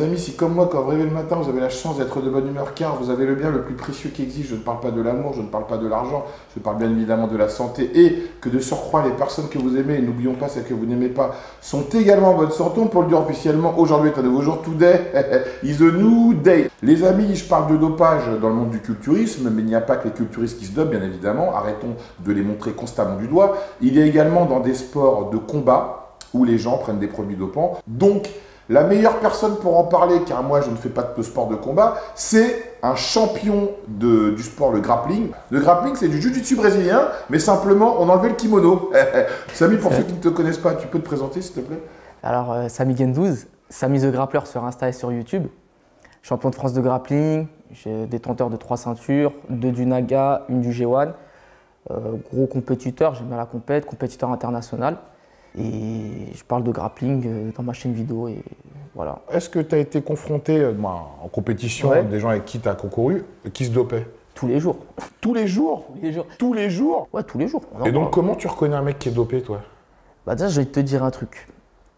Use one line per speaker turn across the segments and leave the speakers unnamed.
Les amis, si comme moi, quand vous rêvez le matin, vous avez la chance d'être de bonne humeur car vous avez le bien le plus précieux qui existe, je ne parle pas de l'amour, je ne parle pas de l'argent, je parle bien évidemment de la santé et que de surcroît, les personnes que vous aimez, et n'oublions pas celles que vous n'aimez pas, sont également en bonne santé. On peut le dire officiellement, aujourd'hui est un nouveau jour, today is a new day. Les amis, je parle de dopage dans le monde du culturisme, mais il n'y a pas que les culturistes qui se dopent, bien évidemment. Arrêtons de les montrer constamment du doigt. Il y a également dans des sports de combat où les gens prennent des produits dopants. Donc, la meilleure personne pour en parler, car moi je ne fais pas de sport de combat, c'est un champion du sport, le grappling. Le grappling, c'est du jiu-jitsu brésilien, mais simplement on enlevait le kimono. Samy, pour ceux qui ne te connaissent pas, tu peux te présenter s'il te plaît?
Alors, Samy Gendouz, Samy the Grappler sur Insta et sur YouTube. Champion de France de grappling, j'ai détenteur de 3 ceintures, 2 du Naga, 1 du G1. Gros compétiteur, j'aime bien la compète, compétiteur international. Et je parle de grappling dans ma chaîne vidéo et voilà.
Est-ce que tu as été confronté en compétition des gens avec qui tu as concouru, qui se dopaient?
Tous les jours.
Tous les jours?
Tous les jours.
Tous les jours?
Ouais, tous les jours.
Et donc comment tu reconnais un mec qui est dopé, toi?
Bah déjà, je vais te dire un truc.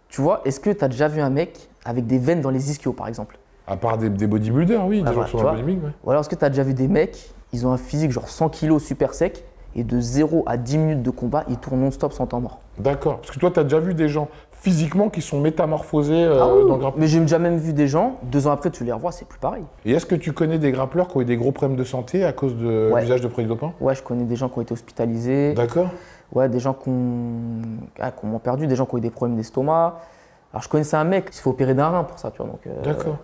Tu vois, est-ce que tu as déjà vu un mec avec des veines dans les ischios, par exemple?
À part des bodybuilders, oui, des gens qui sont dans le bodybuilding.
Ou alors est-ce que tu as déjà vu des mecs, ils ont un physique genre 100 kg super sec, et de 0 à 10 minutes de combat, ils tournent non-stop sans temps mort.
D'accord. Parce que toi, tu as déjà vu des gens physiquement qui sont métamorphosés dans le grappling.
Mais j'ai déjà même vu des gens, 2 ans après, tu les revois, c'est plus pareil.
Et est-ce que tu connais des grappleurs qui ont eu des gros problèmes de santé à cause de l'usage de produits dopants?
Ouais, je connais des gens qui ont été hospitalisés.
D'accord.
Ouais, des gens qui ont perdu, des gens qui ont eu des problèmes d'estomac. Alors, je connaissais un mec qui se fait opérer d'un rein pour ça, tu vois.
D'accord.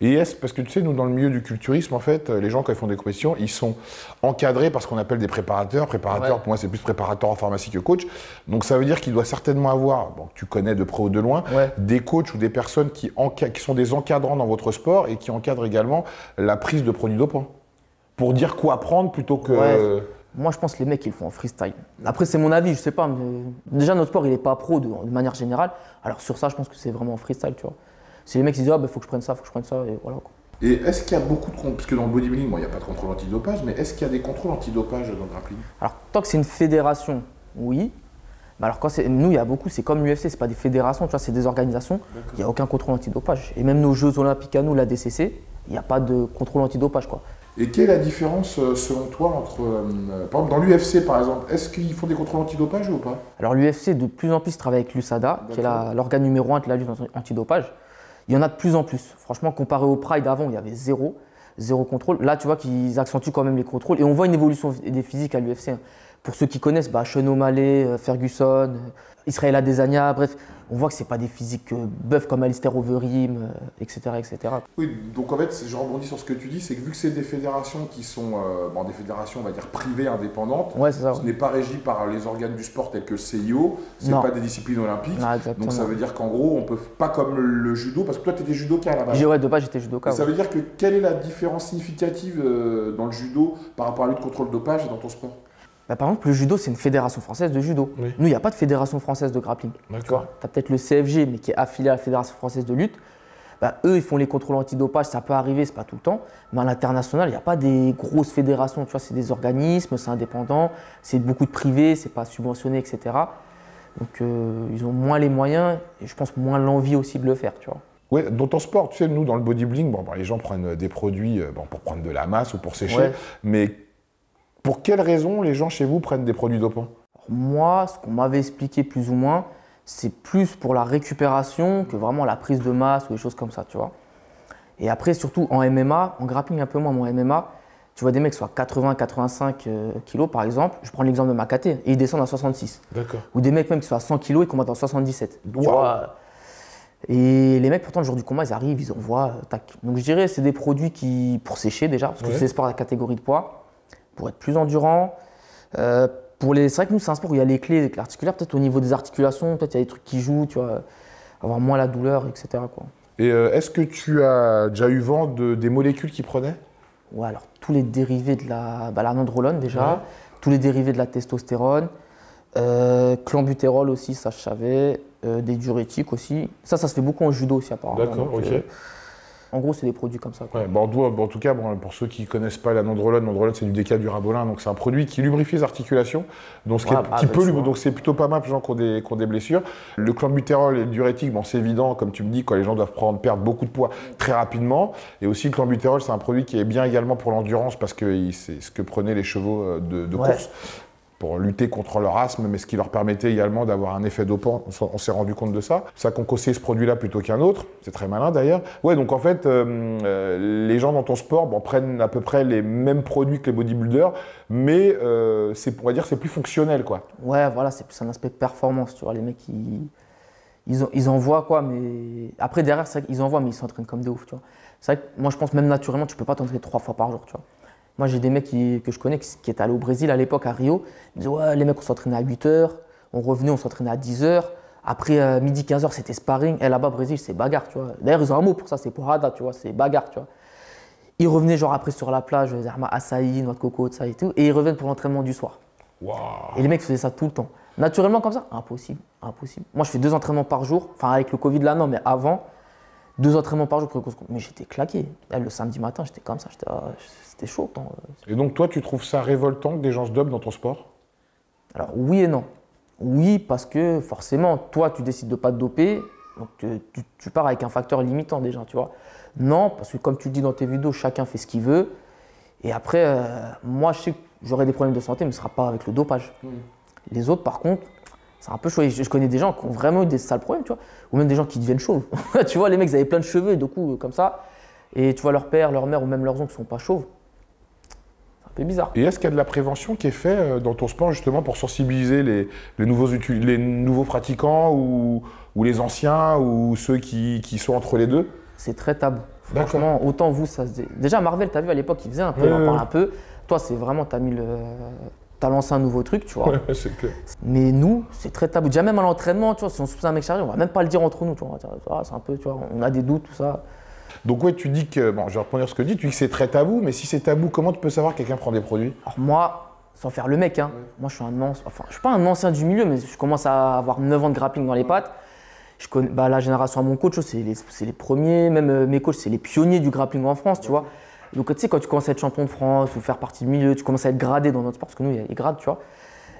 Et parce que tu sais, nous, dans le milieu du culturisme, en fait, les gens, quand ils font des compétitions, ils sont encadrés par ce qu'on appelle des préparateurs. Préparateurs, pour moi, c'est plus préparateur en pharmacie que coach. Donc, ça veut dire qu'il doit certainement avoir, bon, tu connais de près ou de loin, des coachs ou des personnes qui sont des encadrants dans votre sport et qui encadrent également la prise de produits dopants. Pour dire quoi prendre plutôt que…
Ouais. Moi, je pense que les mecs, ils le font en freestyle. Après, c'est mon avis, je sais pas. Mais déjà, notre sport, il n'est pas pro de manière générale. Alors, sur ça, je pense que c'est vraiment en freestyle, tu vois. C'est les mecs qui disent, ah, bah, faut que je prenne ça, faut que je prenne ça, et voilà, quoi.
Et est-ce qu'il y a beaucoup de contrôles, parce que dans le bodybuilding, bon, il n'y a pas de contrôle antidopage, mais est-ce qu'il y a des contrôles antidopage dans le grappling?
Alors, tant que c'est une fédération, oui. Mais alors, nous, il y a beaucoup, c'est comme l'UFC, c'est pas des fédérations, tu vois, c'est des organisations. Il n'y a aucun contrôle antidopage. Et même nos Jeux Olympiques à nous, la DCC, il n'y a pas de contrôle antidopage, quoi.
Et quelle est la différence, selon toi, entre, par exemple, dans l'UFC, par exemple, est-ce qu'ils font des contrôles antidopage ou pas?
Alors, l'UFC, de plus en plus, travaille avec l'USADA, qui est l'organe numéro 1 de la lutte antidopage. Il y en a de plus en plus. Franchement, comparé au Pride avant, il y avait zéro contrôle. Là, tu vois qu'ils accentuent quand même les contrôles. Et on voit une évolution des physiques à l'UFC. Pour ceux qui connaissent, Sean O'Malley, Ferguson, Israel Adesanya, bref, on voit que ce n'est pas des physiques bœufs comme Alistair Overeem, etc., etc.
Oui, donc en fait, je rebondis sur ce que tu dis, c'est que vu que c'est des fédérations qui sont des fédérations, on va dire, privées, indépendantes, ce n'est pas régi par les organes du sport tels que le CIO, ce n'est pas des disciplines olympiques. Donc ça veut dire qu'en gros, on peut pas comme le judo, parce que toi, tu étais judoka à la base.
Ouais, de base, j'étais judoka.
Ça veut dire que quelle est la différence significative dans le judo par rapport à la lutte contre le dopage et dans ton sport?
Par exemple, le judo, c'est une fédération française de judo.
Oui.
Nous, il n'y a pas de fédération française de grappling. Tu as peut-être le CFG, mais qui est affilié à la fédération française de lutte. Eux, ils font les contrôles antidopage, ça peut arriver, c'est pas tout le temps. Mais à l'international, il n'y a pas des grosses fédérations. Tu vois, c'est des organismes, c'est indépendant, c'est beaucoup de privés, c'est pas subventionné, etc. Donc, ils ont moins les moyens et je pense moins l'envie aussi de le faire, tu vois.
Oui, dans ton sport, tu sais, nous, dans le bodybuilding, les gens prennent des produits pour prendre de la masse ou pour sécher, mais pour quelles raisons les gens chez vous prennent des produits dopants?
Moi, ce qu'on m'avait expliqué plus ou moins, c'est plus pour la récupération que vraiment la prise de masse ou des choses comme ça, tu vois. Et après, surtout en MMA, en grappling un peu moins, mais en MMA, tu vois des mecs qui sont à 80-85 kg par exemple, je prends l'exemple de Makate, et ils descendent à 66.
D'accord.
Ou des mecs même qui sont à 100 kg et combattent en 77.
Wow.
Tu vois. Et les mecs, pourtant, le jour du combat, ils arrivent, ils envoient, tac. Donc je dirais c'est des produits pour sécher déjà, parce que c'est des sports à la catégorie de poids, pour être plus endurant. C'est vrai que nous, c'est un sport où il y a les clés avec l'articulaire, peut-être au niveau des articulations, peut-être il y a des trucs qui jouent, tu vois, avoir moins la douleur, etc., quoi.
Et est-ce que tu as déjà eu vent des molécules qu'ils prenaient?
Ouais, alors tous les dérivés de la nandrolone déjà, tous les dérivés de la testostérone, clenbutérol aussi, ça je savais, des diurétiques aussi. Ça se fait beaucoup en judo aussi apparemment.
D'accord, ok.
En gros, c'est des produits comme ça, quoi.
Ouais, en tout cas, pour ceux qui ne connaissent pas la nandrolone, c'est du décadurabolin, donc c'est un produit qui lubrifie les articulations, donc donc c'est plutôt pas mal pour les gens qui ont des blessures. Le clenbuterol et le diurétique, c'est évident, comme tu me dis, quand les gens doivent perdre beaucoup de poids très rapidement. Et aussi le clenbuterol, c'est un produit qui est bien également pour l'endurance parce que c'est ce que prenaient les chevaux de course, pour lutter contre leur asthme, mais ce qui leur permettait également d'avoir un effet dopant. On s'est rendu compte de ça. C'est ça qu'on conseille ce produit-là plutôt qu'un autre. C'est très malin d'ailleurs. Ouais, donc en fait, les gens dans ton sport prennent à peu près les mêmes produits que les bodybuilders, mais on va dire c'est plus fonctionnel, quoi.
Ouais, voilà, c'est plus un aspect performance, tu vois. Les mecs, ils envoient, quoi, mais après, derrière, c'est vrai qu'ils envoient, mais ils s'entraînent comme des ouf, tu vois. C'est vrai que moi, je pense même naturellement, tu peux pas t'entraîner 3 fois par jour, tu vois. Moi, j'ai des mecs que je connais qui étaient allés au Brésil à l'époque, à Rio. Ils me disaient, ouais, les mecs, on s'entraînait à 8 h, on revenait, on s'entraînait à 10 h. Après, midi, 15 h, c'était sparring. Et là-bas, au Brésil, c'est bagarre, tu vois. D'ailleurs, ils ont un mot pour ça, c'est porrada, tu vois, c'est bagarre, tu vois. Ils revenaient, genre, après, sur la plage, açaï, noix de coco, ça et tout. Et ils reviennent pour l'entraînement du soir.
Wow.
Et les mecs faisaient ça tout le temps. Naturellement, comme ça, impossible, impossible. Moi, je fais 2 entraînements par jour. Enfin, avec le Covid, là, non, mais avant, 2 entraînements par jour pour le. Mais j'étais claqué. Là, le samedi matin, j'étais comme ça. C'était chaud.
Et donc, toi, tu trouves ça révoltant que des gens se dopent dans ton sport?
Alors, oui et non. Oui, parce que forcément, toi, tu décides de ne pas te doper. Donc, tu pars avec un facteur limitant déjà, tu vois. Non, parce que comme tu le dis dans tes vidéos, chacun fait ce qu'il veut. Et après, moi, je sais que j'aurai des problèmes de santé, mais ce ne sera pas avec le dopage. Les autres, par contre, c'est un peu chaud. Je connais des gens qui ont vraiment eu des sales problèmes, tu vois. Ou même des gens qui deviennent chauves. Tu vois, les mecs, ils avaient plein de cheveux, et du coup, comme ça. Et tu vois, leur père, leur mère ou même leurs oncles ne sont pas chauves. C'est un peu bizarre.
Et est-ce qu'il y a de la prévention qui est faite dans ton sport, justement, pour sensibiliser les nouveaux pratiquants ou les anciens ou ceux qui sont entre les deux?
C'est très tabou. Franchement, autant vous, ça se dit. Déjà, Marvel, tu as vu à l'époque, il faisait un peu, il en parle un peu. Toi, c'est vraiment, t'as lancé un nouveau truc, tu vois.
Ouais, c'est clair.
Mais nous, c'est très tabou. Déjà même à l'entraînement, tu vois, si on soupçonne un mec chargé, on va même pas le dire entre nous, tu vois. C'est un peu, tu vois, on a des doutes, tout ça.
Donc ouais, tu dis que, je vais reprendre ce que tu dis, tu dis que c'est très tabou, mais si c'est tabou, comment tu peux savoir que quelqu'un prend des produits?
Alors moi, sans faire le mec, hein, moi je suis pas un ancien du milieu, mais je commence à avoir 9 ans de grappling dans les pattes. Je connais la génération à mon coach, c'est les premiers, même mes coachs, c'est les pionniers du grappling en France, tu vois. Donc tu sais, quand tu commences à être champion de France ou faire partie du milieu, tu commences à être gradé dans notre sport, parce que nous, il y a les grades, tu vois.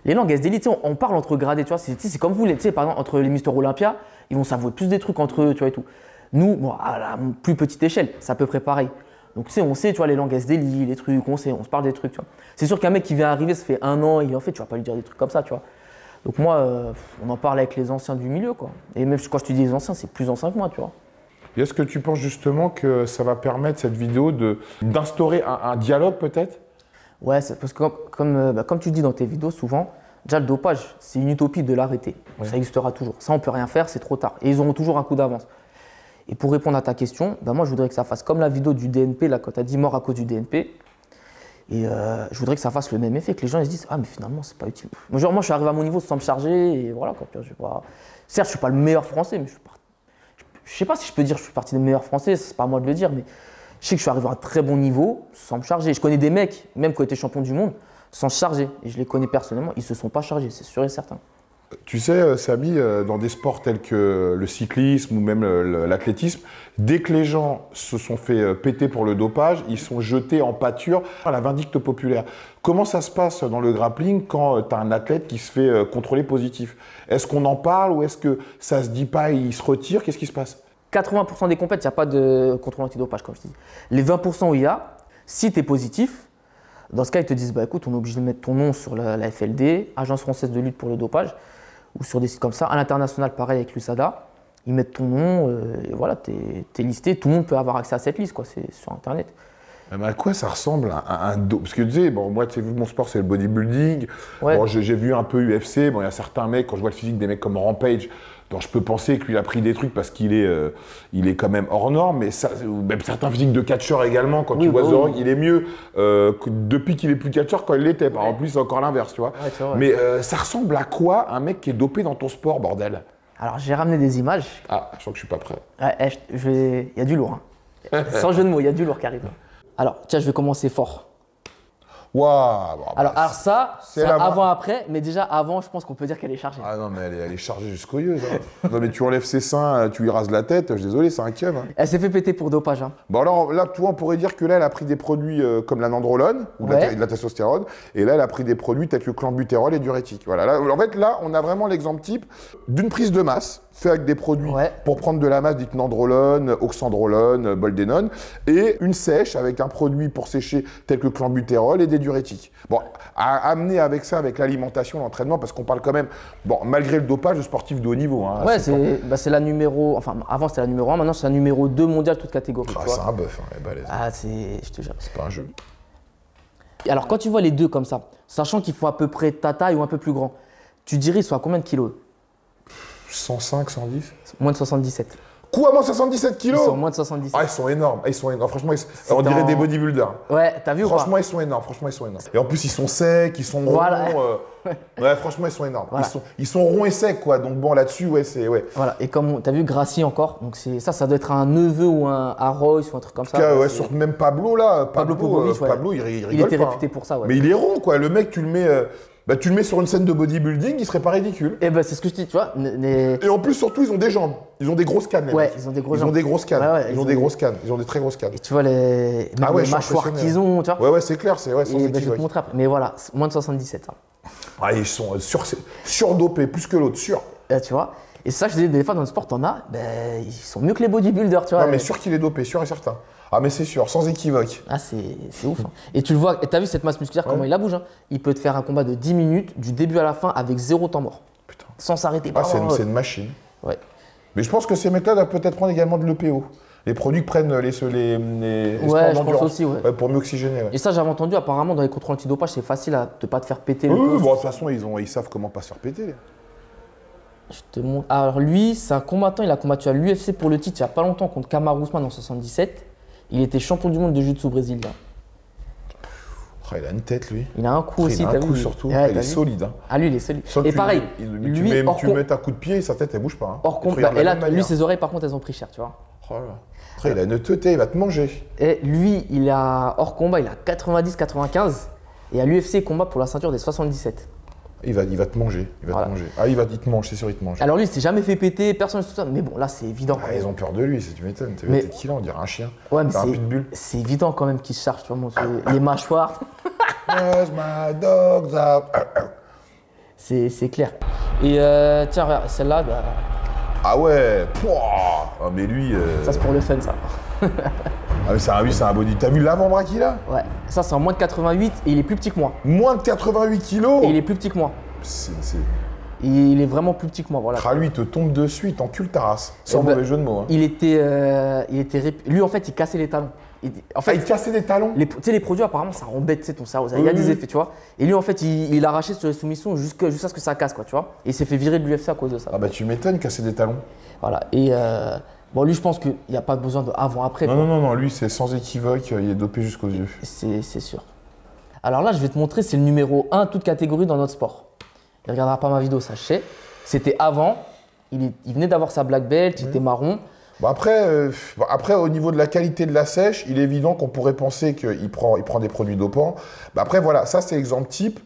Les langues d'élite, on parle entre gradés, tu vois. C'est comme vous, par exemple, entre les Mister Olympia, ils vont s'avouer plus des trucs entre eux, tu vois, et tout. Nous, à la plus petite échelle, c'est à peu près pareil. Donc tu sais, on sait, tu vois, les langues d'élite, les trucs, on se parle des trucs, tu vois. C'est sûr qu'un mec qui vient arriver, ça fait 1 an, et en fait, tu vas pas lui dire des trucs comme ça, tu vois. Donc moi, on en parle avec les anciens du milieu, quoi. Et même quand je te dis les anciens, c'est plus ancien que moi, tu vois.
Et est-ce que tu penses justement que ça va permettre, cette vidéo, d'instaurer un dialogue peut-être?
Ouais, parce que comme tu dis dans tes vidéos souvent, déjà le dopage, c'est une utopie de l'arrêter. Ouais. Ça existera toujours. Ça, on peut rien faire, c'est trop tard. Et ils auront toujours un coup d'avance. Et pour répondre à ta question, moi je voudrais que ça fasse comme la vidéo du DNP, là, quand tu as dit mort à cause du DNP. Et je voudrais que ça fasse le même effet, que les gens ils se disent ah mais finalement c'est pas utile. Moi je suis arrivé à mon niveau sans me charger et voilà quoi. Certes je suis pas le meilleur français, mais je sais pas si je peux dire que je suis parti des meilleurs français, c'est pas à moi de le dire, mais je sais que je suis arrivé à un très bon niveau sans me charger. Je connais des mecs, même qui ont été champions du monde, sans se charger. Et je les connais personnellement, ils se sont pas chargés, c'est sûr et certain.
Tu sais, Samy, dans des sports tels que le cyclisme ou même l'athlétisme, dès que les gens se sont fait péter pour le dopage, ils sont jetés en pâture à la vindicte populaire. Comment ça se passe dans le grappling quand tu as un athlète qui se fait contrôler positif? Est-ce qu'on en parle ou est-ce que ça se dit pas et il se retire? Qu'est-ce qui se passe?
80% des compètes, il n'y a pas de contrôle antidopage, comme je te dis. Les 20% où il y a, si tu es positif, dans ce cas, ils te disent écoute, on est obligé de mettre ton nom sur la FLD, Agence française de lutte pour le dopage, ou sur des sites comme ça. À l'international, pareil avec l'USADA, ils mettent ton nom, et voilà, tu es listé. Tout le monde peut avoir accès à cette liste, quoi, c'est sur Internet.
Mais à quoi ça ressemble un dos? Parce que tu sais, moi, tu sais, vu que mon sport c'est le bodybuilding, ouais. J'ai vu un peu UFC, il y a certains mecs, quand je vois le physique des mecs comme Rampage, dont je peux penser que lui il a pris des trucs parce qu'il est quand même hors norme, mais ça, même certains physiques de catcheurs également, quand tu vois The Rock, il est mieux depuis qu'il est plus catcheur quand il l'était. Par exemple, c'est encore l'inverse, tu vois. Ouais, mais ça ressemble à quoi un mec qui est dopé dans ton sport, bordel?
Alors j'ai ramené des images.
Ah, je sens que je suis pas prêt.
Ouais, il y a du lourd. Hein. Sans jeu de mots, il y a du lourd qui arrive. Alors, tiens, je vais commencer fort.
Waouh. Bon,
Alors ça,
c'est
c'est
la-
avant-après, mais déjà avant, je pense qu'on peut dire qu'elle est chargée.
Ah non, mais elle est chargée jusqu'aux yeux. Ça. Non, mais tu enlèves ses seins, tu lui rases la tête. Je suis désolé, c'est un keum. Hein.
Elle s'est fait péter pour dopage. Hein.
Bon, alors là, toi, on pourrait dire que là, elle a pris des produits comme la nandrolone ou de
Ouais.
de la testostérone. Et là, elle a pris des produits tels que le clenbuterol et diurétique. Voilà. Là, en fait, là, on a vraiment l'exemple type d'une prise de masse fait avec des produits
Ouais.
pour prendre de la masse, dite nandrolone, oxandrolone, boldenone, et une sèche avec un produit pour sécher tel que clenbuterol et des diurétiques. Bon, à amener avec ça, avec l'alimentation, l'entraînement, parce qu'on parle quand même, bon, malgré le dopage, de sportifs de haut niveau. Hein,
Ouais,
pas-
c'est la numéro. Enfin, avant c'était la numéro 1, maintenant c'est la numéro 2 mondiale, toute catégorie.
Ah,
tu vois.
c'est un bœuf, hein, elle est balèze.
Ah, c'est. Je te jure.
C'est pas un jeu.
Et alors, quand tu vois les deux comme ça, sachant qu'ils font à peu près ta taille ou un peu plus grand, tu dirais ils sont à combien de kilos?
105, 110.
Moins de 77.
Quoi, moi, 77
Ils
kilos?
sont moins de 77.
Ah, ils sont énormes. Ah, ils sont énormes. Franchement, on dirait
dans-
des bodybuilders.
Ouais, t'as vu ou
Franchement,
pas?
ils sont énormes. Franchement, ils sont énormes. Et en plus, ils sont secs, ils sont ronds.
Voilà.
Ouais, franchement, ils sont énormes.
Voilà.
Ils sont ronds et secs, quoi. Donc bon, là-dessus, ouais, c'est ouais.
Voilà, et comme t'as vu Gracie encore, donc ça doit être un neveu ou un Royce ou un truc comme
En
ça.
tout cas, ouais,
C'est-
sur même Pablo là,
Pablo Pogovic, ouais.
Pablo, il rigole
il était
pas,
réputé
hein.
pour ça, ouais.
Mais il est rond, quoi. Le mec, tu le mets sur une scène de bodybuilding, il serait pas ridicule.
Et ben c'est ce que je dis, tu vois.
Et en plus, surtout, ils ont des jambes. Ils ont des grosses cannes. les
Ouais,
mecs.
ils ont des grosses
Ils ont
jambes.
des grosses cannes.
Ouais, ouais,
ils ont des grosses cannes. Ils ont des très grosses cannes.
Et tu vois les,
Ah ouais,
les
je suis
mâchoires
impressionné.
qu'ils ont, tu vois.
Ouais, ouais, c'est clair, c'est ouais, sans
Et ben, je vais te
équivoque.
montrer après. Mais voilà, moins de 77. Hein.
Ah, ils sont surdopés, plus que l'autre, sûr.
Tu vois. Et ça, je disais, des fois dans le sport, t'en as, ben, ils sont mieux que les bodybuilders, tu vois.
Non, mais sûr qu'il est dopé, sûr et certain. Ah, mais c'est sûr, sans équivoque.
Ah, c'est ouf. Hein. Et tu le vois, et t'as vu cette masse musculaire, comment il la bouge. Hein. Il peut te faire un combat de 10 minutes, du début à la fin, avec 0 temps mort.
Putain.
Sans s'arrêter.
Ah, c'est une machine.
Ouais.
Mais je pense que ces mecs-là doivent peut-être prendre également de l'EPO. Les produits que prennent les sports
Ouais, je pense
d'endurance.
aussi, ouais.
Pour mieux oxygéner. Ouais.
Et ça, j'avais entendu, apparemment, dans les contrôles antidopage, c'est facile à ne pas te faire péter le
Oui,
pouce.
bon, de toute façon, ils savent comment pas se faire péter.
Je te montre. Alors, lui, c'est un combattant, il a combattu à l'UFC pour le titre il n'y a pas longtemps contre Kamaru Usman en 77. Il était champion du monde de jiu-jitsu brésilien.
Oh, il a une tête, lui.
Il a un coup aussi,
Il a
t'as
un
vu
coup surtout.
Ouais,
il
t'as
est
vu
solide. Hein.
Ah, lui, il est solide.
Sauf que
Et pareil,
tu
lui, hors,
mets ta coup de pied, sa tête, elle bouge pas. Hein.
hors
Il te
compte.
regarde de
Et
la
là,
même
lui,
manière.
ses oreilles, par contre, elles ont pris cher, tu vois.
Oh là là. Après, il a une teuté, il va te manger.
Et lui, il a hors combat, il a 90-95. Et à l'UFC, il combat pour la ceinture des 77.
Il va te manger. Il va
Voilà.
te manger. Ah, il te mange, c'est sûr, il te mange.
Alors lui, il s'est jamais fait péter, personne, tout ça. Mais bon, là, c'est évident.
Ah, ils ont peur de lui, c'est tu m'étonnes.
Mais-
T'es qui là, on dirait un chien.
Ouais, mais
C'est un pitbull.
c'est évident quand même qu'il se charge, tu vois. Les mâchoires,
Where's my dogs out?
c'est clair. Et tiens, regarde, celle-là, bah,
Ah ouais. Pouah. Ah, mais lui.
ça c'est pour le fun, ça.
Ah, mais c'est un body. T'as vu l'avant-bras qu'il a?
Ouais, ça c'est en moins de 88 et il est plus petit que moi.
Moins de 88 kilos.
Et il est plus petit que moi.
C'est-
Il est vraiment plus petit que moi, voilà.
Ah, lui, il te tombe dessus, il t'encule ta race. Sans
Eh ben,
mauvais jeu de mots. Hein.
Lui, en fait, il cassait les talons. En
Ah,
fait,
il cassait des talons?
tu sais, les produits, apparemment, ça embête tu sais, ton cerveau. Il y a
Oui,
des
oui.
effets, tu vois. Et lui, en fait, il arrachait sur les soumissions jusqu'à ce que ça casse, quoi, tu vois. Et il s'est fait virer de l'UFC à cause de ça.
Ah bah tu m'étonnes, casser des talons.
Voilà. Et bon, lui, je pense qu'il n'y a pas besoin de avant-après.
Non, non, non, non, lui c'est sans équivoque, il est dopé jusqu'aux yeux.
C'est sûr. Alors là, je vais te montrer, c'est le numéro 1, toute catégorie dans notre sport. Il ne regardera pas ma vidéo, sachez. C'était avant. Il venait d'avoir sa black belt, il était marron.
Bon, après, au niveau de la qualité de la sèche, il est évident qu'on pourrait penser qu'il prend des produits dopants. Bah, après, voilà, ça c'est l'exemple type.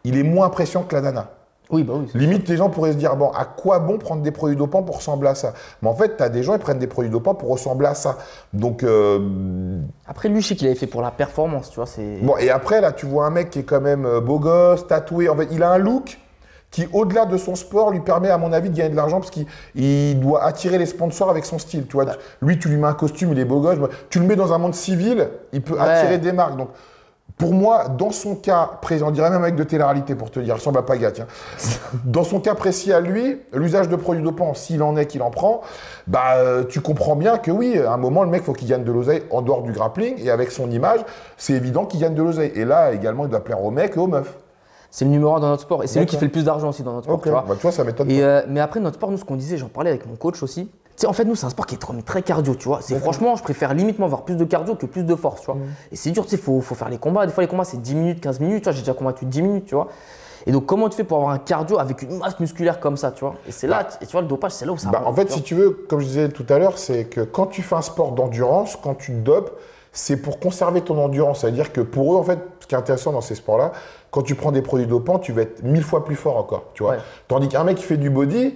Il est moins impressionnant que la nana.
Oui, bah oui.
Limite, les gens pourraient se dire, bon, à quoi bon prendre des produits dopants pour ressembler à ça? Mais en fait, tu as des gens qui prennent des produits dopants pour ressembler à ça. Donc,
Après, lui, je sais qu'il avait fait pour la performance, tu vois.
bon, et après, là, tu vois un mec qui est quand même beau gosse, tatoué. En fait, il a un look qui, au-delà de son sport, lui permet, à mon avis, de gagner de l'argent parce qu'il doit attirer les sponsors avec son style. Tu vois, lui, tu lui mets un costume, il est beau gosse. Tu le mets dans un monde civil, il peut attirer des marques. Donc, pour moi, dans son cas précis, on dirait même avec de télé-réalité pour te dire, il ressemble à Paga, tiens. Dans son cas précis à lui, l'usage de produits dopants, s'il en est, qu'il en prend, bah, tu comprends bien que oui, à un moment, le mec, faut qu'il gagne de l'oseille en dehors du grappling et avec son image, c'est évident qu'il gagne de l'oseille. Et là, également, il doit plaire aux mecs et aux meufs.
C'est le numéro 1 dans notre sport. Et c'est lui qui
D'accord.
fait le plus d'argent aussi dans notre sport,
Ok,
tu vois.
bah, tu vois, ça m'étonne
Et,
pas.
mais après, notre sport, nous, ce qu'on disait, j'en parlais avec mon coach aussi. Tu sais, en fait, nous, c'est un sport qui est très cardio, tu vois. Franchement, je préfère limitement avoir plus de cardio que plus de force, tu vois. Et c'est dur, tu sais, faut faire les combats. Des fois, les combats, c'est 10 minutes, 15 minutes. Tu vois, j'ai déjà combattu 10 minutes, tu vois. Et donc, comment tu fais pour avoir un cardio avec une masse musculaire comme ça, tu vois? Et c'est là, et tu vois, le dopage, c'est là où ça
Bah,
rentre,
en fait,
tu
si
vois.
tu veux, comme je disais tout à l'heure, c'est que quand tu fais un sport d'endurance, quand tu te dopes, c'est pour conserver ton endurance. C'est-à-dire que pour eux, en fait, qui est intéressant dans ces sports-là, quand tu prends des produits dopants, tu vas être 1000 fois plus fort encore, tu vois.
Ouais.
Tandis qu'un mec qui fait du body,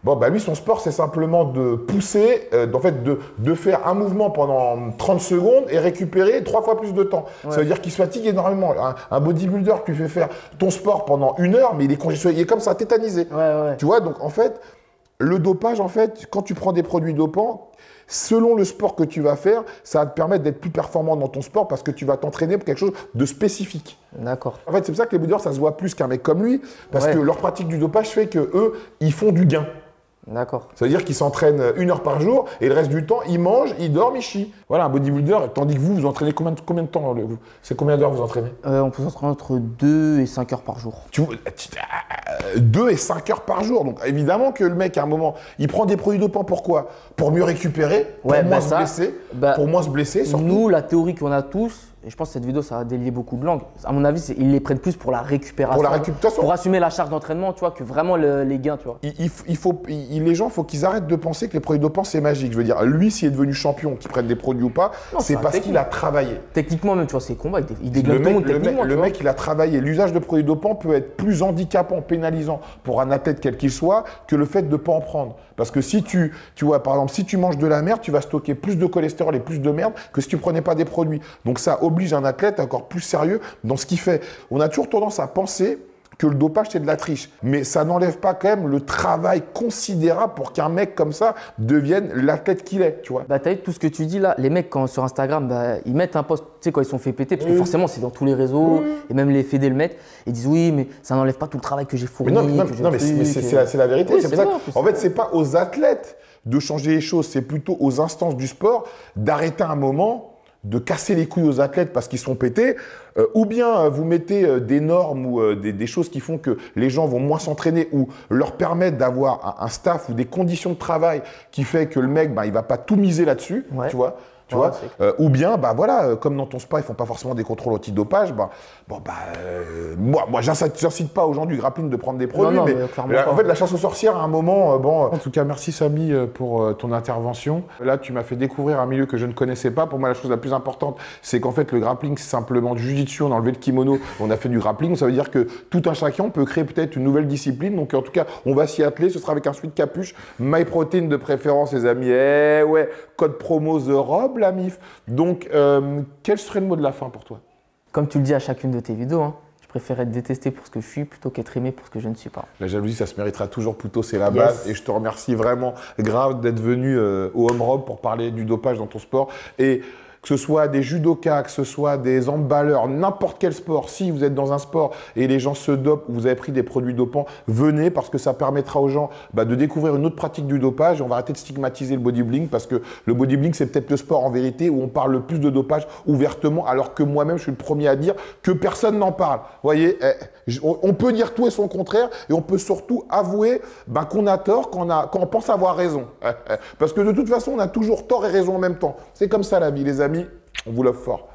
bon, bah lui, son sport, c'est simplement de pousser, en fait, de faire un mouvement pendant 30 secondes et récupérer 3 fois plus de temps.
Ouais.
Ça veut dire qu'il se fatigue énormément. Un bodybuilder, tu fais faire ton sport pendant 1 heure, mais il est congestionné, il est comme ça, tétanisé.
Ouais.
Tu vois, donc en fait, le dopage, en fait, quand tu prends des produits dopants, selon le sport que tu vas faire, ça va te permettre d'être plus performant dans ton sport parce que tu vas t'entraîner pour quelque chose de spécifique.
D'accord.
En fait, c'est pour ça que les bodybuilders, ça se voit plus qu'un mec comme lui, parce
Ouais.
que leur pratique du dopage fait que eux, ils font du gain.
D'accord.
Ça veut dire qu'ils s'entraînent 1 heure par jour et le reste du temps, ils mangent, ils dorment, ils chient. Voilà, un bodybuilder, tandis que vous, vous entraînez combien de temps c'est combien d'heures vous entraînez?
On peut s'entraîner entre 2 et 5 heures par jour.
2 et 5 heures par jour. Donc évidemment que le mec, à un moment, il prend des produits dopants. Pourquoi? Pour mieux récupérer, pour
Ouais,
moins
bah
se
ça,
blesser,
bah,
pour moins se blesser, surtout.
Nous, la théorie qu'on a tous, et je pense que cette vidéo, ça va délier beaucoup de langues. À mon avis, ils les prennent plus pour la récupération.
Pour la récupération.
Pour assumer la charge d'entraînement, tu vois, que vraiment les gains, tu vois.
Les gens, il faut qu'ils arrêtent de penser que les produits dopants, c'est magique. Je veux dire, lui, s'il est devenu champion, qu'il prenne des produits ou pas,
Non,
c'est parce qu'il a travaillé.
Techniquement, même, tu vois, ses combats, il déglingue tout le monde techniquement.
Le mec, il a travaillé. L'usage de produits dopants peut être plus handicapant, pénalisant pour un athlète quel qu'il soit que le fait de ne pas en prendre. Parce que si tu vois, par exemple, si tu manges de la merde, tu vas stocker plus de cholestérol et plus de merde que si tu prenais pas des produits. Donc ça oblige un athlète encore plus sérieux dans ce qu'il fait. On a toujours tendance à penser que le dopage, c'est de la triche. Mais ça n'enlève pas quand même le travail considérable pour qu'un mec comme ça devienne l'athlète qu'il est, tu vois.
Bah, t'as vu tout ce que tu dis là, les mecs quand sur Instagram, bah, ils mettent un post, tu sais, quand ils sont fait péter, parce que forcément c'est dans tous les réseaux, et même les fédés le mettent, ils disent oui, mais ça n'enlève pas tout le travail que j'ai fourni.
Mais c'est la vérité.
Oui,
c'est
c'est
pour ça
vrai,
que, en fait, c'est pas aux athlètes de changer les choses, c'est plutôt aux instances du sport d'arrêter un moment, de casser les couilles aux athlètes parce qu'ils sont pétés, ou bien vous mettez des normes ou des choses qui font que les gens vont moins s'entraîner ou leur permettre d'avoir un staff ou des conditions de travail qui fait que le mec, bah, il va pas tout miser là-dessus,
Ouais.
tu vois. Tu
Ouais,
vois, ou bien, bah voilà, comme dans ton sport, ils font pas forcément des contrôles antidopage. Moi, j'incite pas aux gens du grappling de prendre des produits,
Non,
mais
clairement pas.
en fait, la chasse aux sorcières, à un moment, En tout cas, merci Samy pour ton intervention. Là, tu m'as fait découvrir un milieu que je ne connaissais pas. Pour moi, la chose la plus importante, c'est qu'en fait, le grappling, c'est simplement du jiu-jitsu. On a enlevé le kimono, on a fait du grappling. Ça veut dire que tout un chacun peut créer peut-être une nouvelle discipline. Donc, en tout cas, on va s'y atteler. Ce sera avec un sweat capuche, MyProtein de préférence, les amis. Eh ouais, code promo The Rob, la MIF. Donc, quel serait le mot de la fin pour toi?
Comme tu le dis à chacune de tes vidéos, hein, je préfère être détesté pour ce que je suis plutôt qu'être aimé pour ce que je ne suis pas.
La jalousie, ça se méritera toujours plutôt, c'est la base. Et je te remercie vraiment grave d'être venu au Home Rob pour parler du dopage dans ton sport. Et que ce soit des judokas, que ce soit des handballeurs, n'importe quel sport, si vous êtes dans un sport et les gens se dopent ou vous avez pris des produits dopants, venez parce que ça permettra aux gens de découvrir une autre pratique du dopage. Et on va arrêter de stigmatiser le bodybuilding parce que le bodybuilding, c'est peut-être le sport en vérité où on parle le plus de dopage ouvertement, alors que moi-même, je suis le premier à dire que personne n'en parle. Vous voyez, on peut dire tout et son contraire et on peut surtout avouer qu'on a tort quand on pense avoir raison. Parce que de toute façon, on a toujours tort et raison en même temps. C'est comme ça la vie, les amis. On vous love fort.